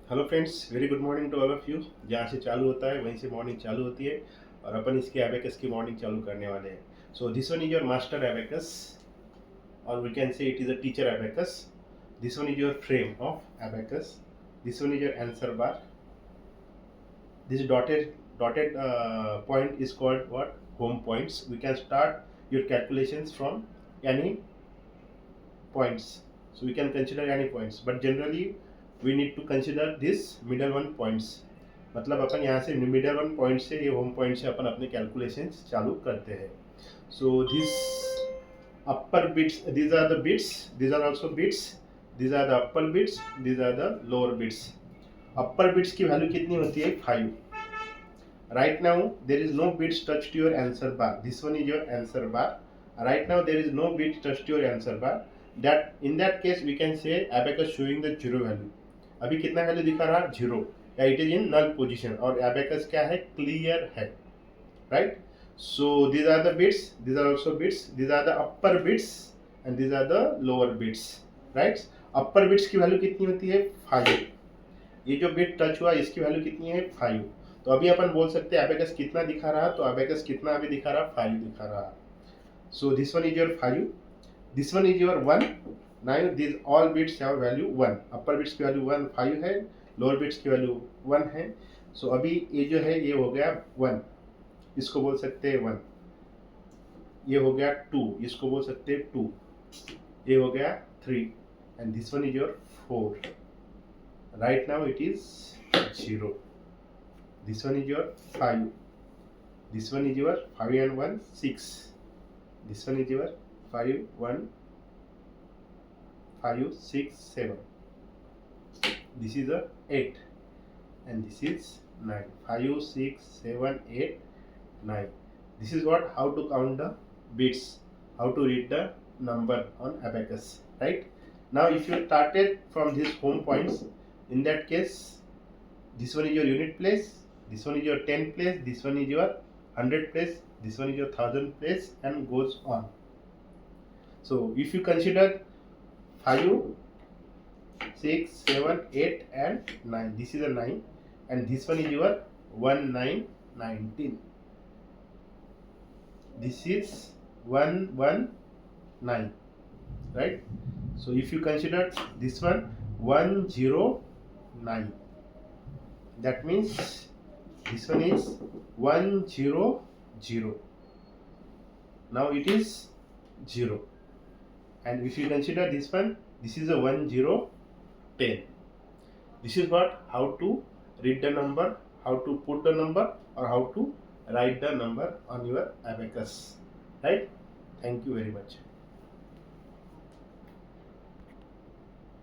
Hello friends, very good morning to all of you. जहाँ से चालू होता है वहीं से मॉर्निंग चालू होती है और अपन इसके एबेकस की मॉर्निंग चालू करने वाले हैं। So this one is your master abacus और we can say it is a teacher abacus. This one is your frame of abacus. This one is your answer bar. This dotted point is called what? Home points. We can start your calculations from any points. So we can consider any points, but generally we need to consider this middle one points. मतलब अपन यहाँ से middle one point से ये home point से अपन अपने calculations चालू करते हैं. So this upper bits, these are the bits, these are also bits, these are the upper bits, these are the lower bits. Upper bits की वैल्यू कितनी होती है? 5. Right now there is no bits touched to your answer bar. This one is your answer bar. Right now there is no bits touched to your answer bar. That in that case we can say abacus showing the zero value. अभी कितना value दिखा रहा? 0. या it is in null position और abacus क्या है? Clear है. Right? So these are the bits, these are also bits, these are the upper bits and these are the lower bits. Right? upper bits की value कितनी होती है? 5. ये जो बिट टच हुआ इसकी वैल्यू कितनी है? 5. तो अभी अपन बोल सकते हैं abacus कितना दिखा रहा? तो abacus कितना अभी दिखा रहा? 5 दिखा रहा. So this one is your 5, this one is your 1. Now these all bits have value 1. upper bits की वैल्यू 1 5 है, lower bits की वैल्यू 1 है. So अभी ये जो है ये हो गया 1, इसको बोल सकते हैं 1. ये हो गया 2, इसको बोल सकते हैं 2. ये हो गया 3 and this one is your 4. Right now it is 0. This one is your 5. This one is your 5 and 1 6. This one is your 5 1 5 6 7. This is a 8 and this is 9. 5 6 7 8 9. This is what, how to count the bits, how to read the number on abacus. Right now if you started from these home points, in that case this one is your unit place, this one is your 10 place, this one is your 100 place, this one is your 1000 place and goes on. So if you consider 5 6 7 8 and 9, this is a 9 and this one is your 1 9 19. This is 1 1 9. Right? So if you consider this one 1 0 9, that means this one is 1 0 0. Now it is 0. And if you consider this one, this is a 1 0 10. This is what, how to read the number, how to put the number or how to write the number on your abacus. Right? Thank you very much.